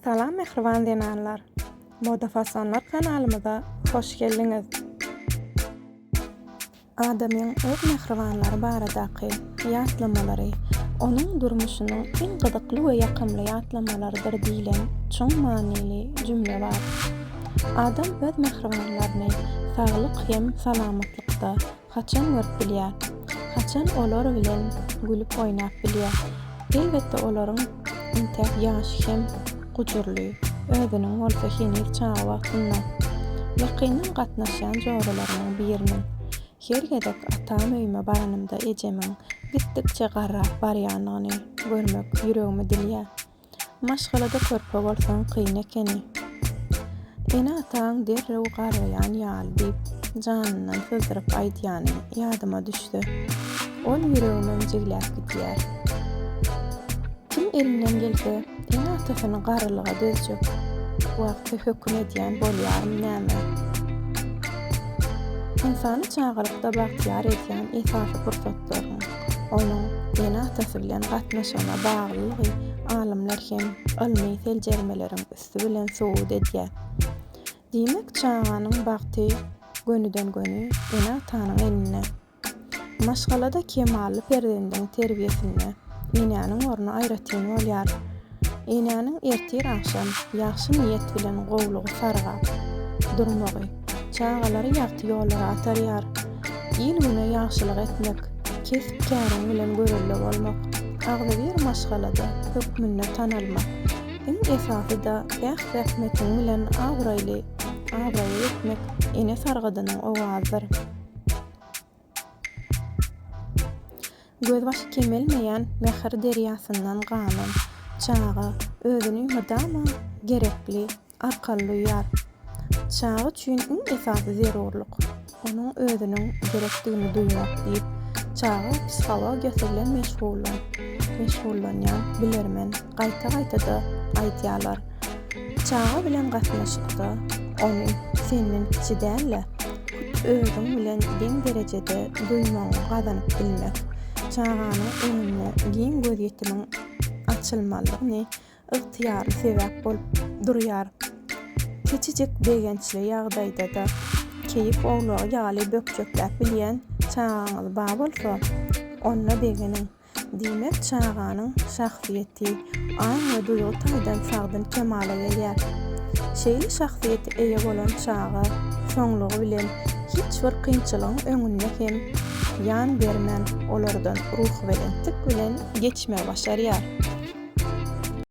Salam mehriban dinarlar. Moda Fasonlar kanalymyza hoş geldiňiz. Adamyň öz mehribanlary baradaky ýatlamalary onuň durmuşynyň en gyzykly we ýakymly ýatlamalardyr diýilen çoň manyly jümle bar. Adam öz mehribanlaryny saglyk hem salamatlykda haçan görüp bilýär, haçan olar bilen gülüp oýnap bilýär. Elbetde olaryň intäp ýaşy hem gujurly, özüniň bolsa henir çagy wagtynda ýakynyň gatnaşan jogurlarynyň biriniň. Her gedek atam öýüme baranymda ejemiň gitdikçe garrap barýanyny görmek ýüregimi dilýär. Maşgalada körpe bolsaň kyn ekeni. Ene ataň derrew garryan ýaly diýip janyndan sözdirip aýdýany ýadyma düşdi. Ol ýüregimden jigläp gitýär. Kim elinden gelse, ene atasyny garrylyga dözjek. Wagty hökm edýän bolýarmy näme? İnsany çağırykda bagtyar edýän esasy fursatlaryň, onuň ene atasy bilen gatnaşygyna baglylygy alimler hem ilmi seljermeleriň üstü bilen sowud edýär. Diýmek çağanyň bagty gönüden gönü ene atanyň eline. Maşgalada kemally perdendiň terbiýesinde enäniň orny aýratýan bolýar. Enäniň ertir akşam ýaxşy niýet bilen gowlugy sargap durmagy, çağalary ýagty ýollara atarýar. İlmine ýaxşylyk etmek, kesip kärim bilen görelle bolmak, agly bir maşgalada hökmünde tanalmak, en esasy da ähmetiniň bilen abraýly etmek ene sargadynyň owazydyr. Gözbaşy kemelmeýän mehr derýasyndan ganan çağa özüni ýurdama gerekli arkalyýar. Çağı üçin en esasy zerurlyk onuň özüniň gerekdigini duýmak diýip çağı psihologiýasy bilen meşgullanýan bilermen gaýta-gaýta da aýdýarlar. Çağı bilen gatnaşykda ony senden kiçi däl, özüň bilen deň derejede duýmagy gazanyp bilmek, çağanyň önüne giň göz ýetimiň açylmalygyny ygtyýarly sebäp bolup durýar. Keçijek begençli ýagdaýda da keyip owlagy ýaly bökjekläp bilýän çağaňyz bar bolsa, onna begeniň diýmek çağanyň şahsiýeti aň we duýgu taýdan sagdyn kemale gelýär. Şeýle şahsiýeti eýe bolan çağa soňlugy bilen hiç bir kynçylygyň öňünde hem ýan bermän olardan ruh bilen tik bilen geçme başarýar.